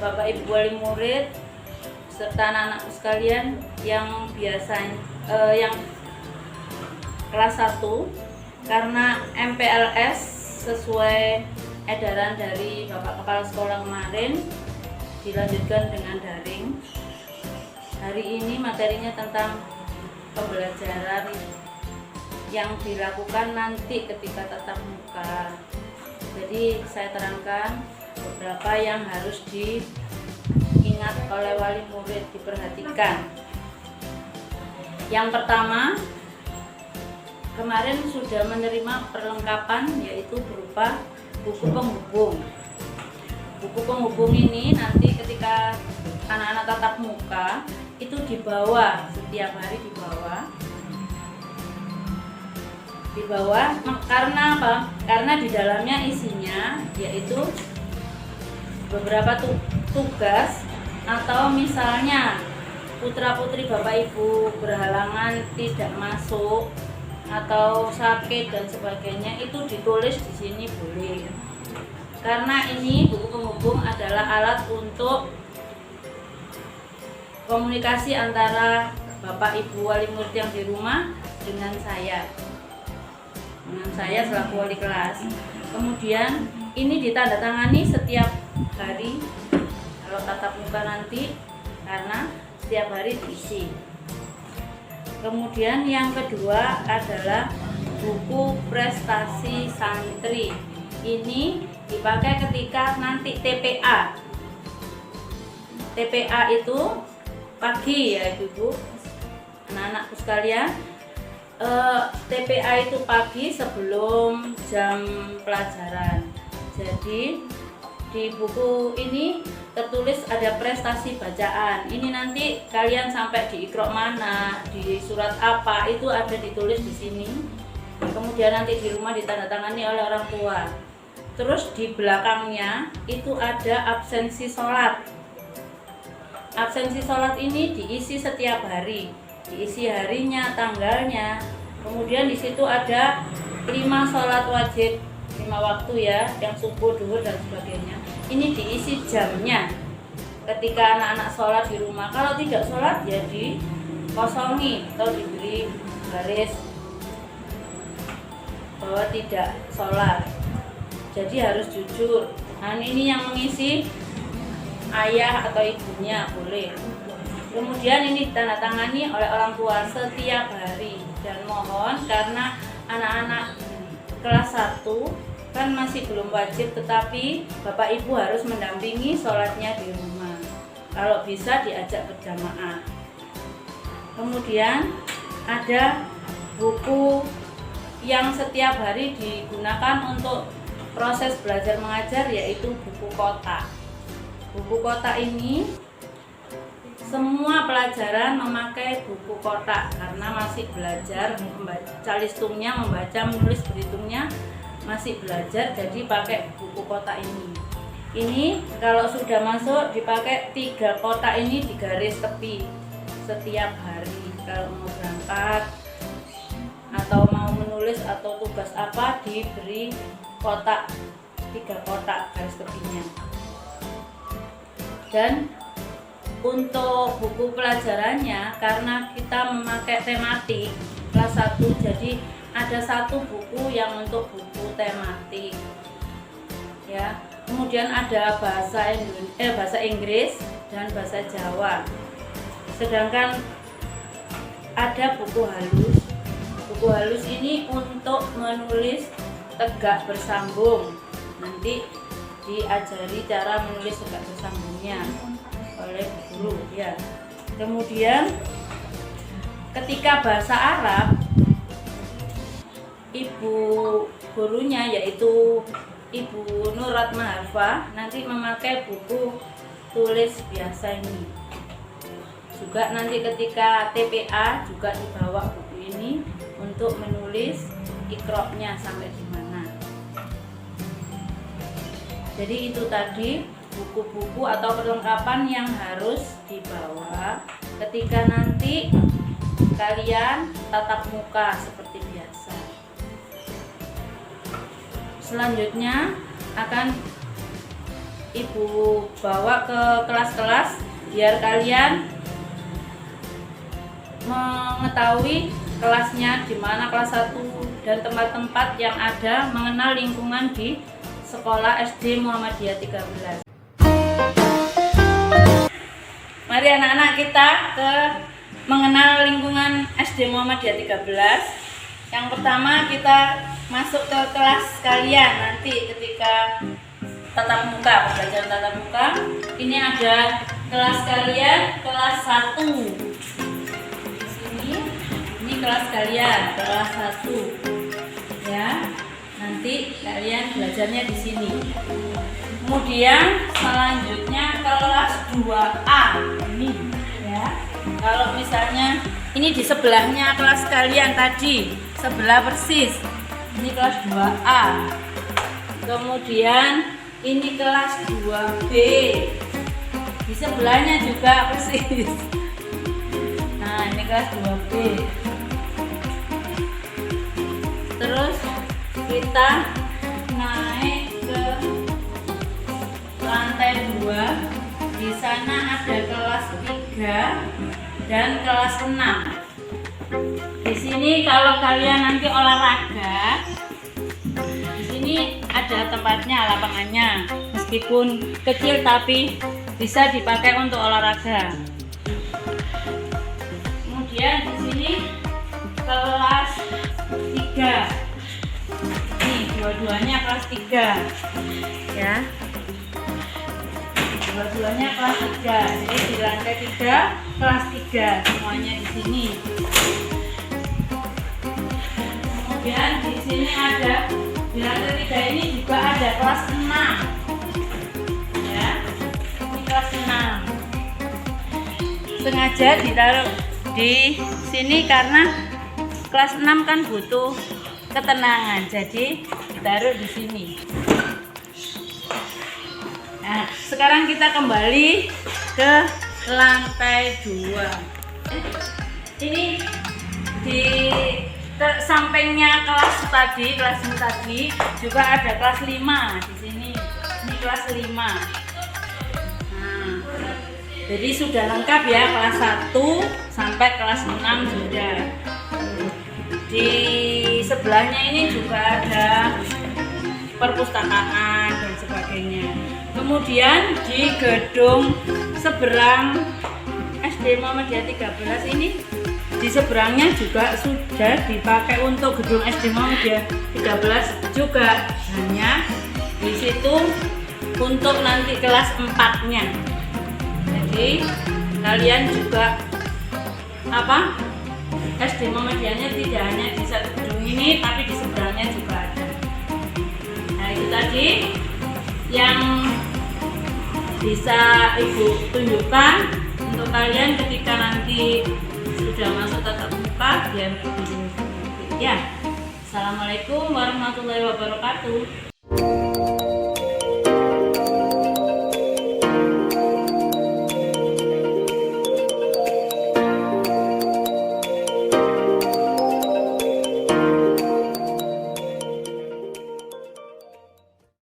Bapak Ibu wali murid serta anak-anakku sekalian yang biasa yang kelas 1, karena MPLS sesuai edaran dari Bapak Kepala Sekolah kemarin dilanjutkan dengan daring. Hari ini materinya tentang pembelajaran yang dilakukan nanti ketika tatap muka. Jadi saya terangkan beberapa yang harus diingat oleh wali murid, diperhatikan. Yang pertama, kemarin sudah menerima perlengkapan yaitu berupa buku penghubung. Buku penghubung ini nanti ketika anak-anak tatap muka itu dibawa setiap hari, dibawa karena apa? Karena di dalamnya isinya yaitu beberapa tugas, atau misalnya putra-putri Bapak Ibu berhalangan tidak masuk atau sakit dan sebagainya, itu ditulis di sini boleh. Karena ini buku penghubung adalah alat untuk komunikasi antara Bapak Ibu wali murid yang di rumah dengan saya selaku wali kelas. Kemudian ini ditandatangani setiap hari kalau tatap muka nanti, karena setiap hari diisi. Kemudian yang kedua adalah buku prestasi santri. Ini dipakai ketika nanti TPA. TPA itu pagi ya Ibu, anak-anakku sekalian. TPA itu pagi sebelum jam pelajaran. Jadi di buku ini tertulis ada prestasi bacaan. Ini nanti kalian sampai di Iqra mana, di surat apa, itu ada ditulis di sini. Kemudian nanti di rumah ditandatangani oleh orang tua. Terus di belakangnya itu ada absensi sholat. Absensi sholat ini diisi setiap hari, diisi harinya, tanggalnya. Kemudian di situ ada 5 sholat wajib, 5 waktu ya, yang subuh, duhur dan sebagainya. Ini diisi jamnya ketika anak-anak sholat di rumah. Kalau tidak sholat ya dikosongi atau diberi garis bahwa tidak sholat. Jadi harus jujur. Nah ini yang mengisi ayah atau ibunya boleh. Kemudian ini ditandatangani oleh orang tua setiap hari. Dan mohon, karena anak-anak kelas 1 kan masih belum wajib, tetapi Bapak Ibu harus mendampingi sholatnya di rumah. Kalau bisa diajak berjamaah. Kemudian ada buku yang setiap hari digunakan untuk proses belajar mengajar, yaitu buku kotak. Buku kotak ini semua pelajaran memakai buku kotak karena masih belajar membaca listungnya, membaca, menulis, berhitungnya masih belajar, jadi pakai buku kotak ini. Ini kalau sudah masuk dipakai 3 kotak ini di garis tepi setiap hari. Kalau mau berangkat atau mau menulis atau tugas apa diberi kotak, 3 kotak garis tepinya. Dan untuk buku pelajarannya, karena kita memakai tematik kelas 1, jadi ada 1 buku yang untuk buku tematik ya. Kemudian ada bahasa Inggris dan bahasa Jawa. Sedangkan ada buku halus. Buku halus ini untuk menulis tegak bersambung. Nanti diajari cara menulis tegak bersambungnya oleh guru ya. Kemudian ketika bahasa Arab, ibu gurunya yaitu Ibu Nurat Maharfa nanti memakai buku tulis biasa ini. Juga nanti ketika TPA juga dibawa buku ini untuk menulis ikroknya sampai di mana. Jadi itu tadi buku-buku atau perlengkapan yang harus dibawa ketika nanti kalian tatap muka seperti biasa. Selanjutnya akan Ibu bawa ke kelas-kelas biar kalian mengetahui kelasnya di mana, kelas 1 dan tempat-tempat yang ada, mengenal lingkungan di sekolah SD Muhammadiyah 13. Mari anak-anak kita mengenal lingkungan SD Muhammadiyah 13. Yang pertama kita masuk ke kelas kalian nanti ketika tatap muka, pembelajaran tatap muka. Ini ada kelas kalian, kelas 1. Di sini, ini kelas kalian, kelas 1. Ya, nanti kalian belajarnya di sini. Kemudian selanjutnya kelas 2A ini, ya. Kalau misalnya ini di sebelahnya kelas kalian tadi, sebelah persis. Ini kelas 2A. Kemudian ini kelas 2B, di sebelahnya juga persis. Nah, ini kelas 2B. Terus kita naik ke lantai 2. Di sana ada kelas 3 dan kelas 6. Di sini kalau kalian nanti olahraga, di sini ada tempatnya, lapangannya, meskipun kecil tapi bisa dipakai untuk olahraga. Kemudian di sini kelas 3. Nih, dua-duanya kelas 3. Ya. Dua-duanya kelas 3. Jadi di lantai 3 kelas 3 semuanya di sini. Kemudian di sini ada, di lantai 3 ini juga ada kelas 6. Ya. Ini kelas 6. Sengaja ditaruh di sini karena kelas 6 kan butuh ketenangan. Jadi ditaruh di sini. Nah, sekarang kita kembali ke lantai 2. Ini di sampingnya kelas tadi, kelas ini tadi juga ada kelas 5 di sini. Ini kelas 5. Nah, jadi sudah lengkap ya, kelas 1 sampai kelas 6 sudah. Di sebelahnya ini juga ada perpustakaan dan sebagainya. Kemudian di gedung seberang SD Muhammadiyah 13 ini, di seberangnya juga sudah dipakai untuk gedung SD Muhammadiyah 13 juga, hanya di situ untuk nanti kelas 4-nya. Jadi kalian juga SD Muhammadiyahnya tidak hanya di satu gedung ini, tapi di seberangnya juga ada. Nah, itu tadi yang bisa Ibu tunjukkan untuk kalian ketika nanti sudah masuk tatap muka biar lebih ya. Assalamualaikum warahmatullahi wabarakatuh.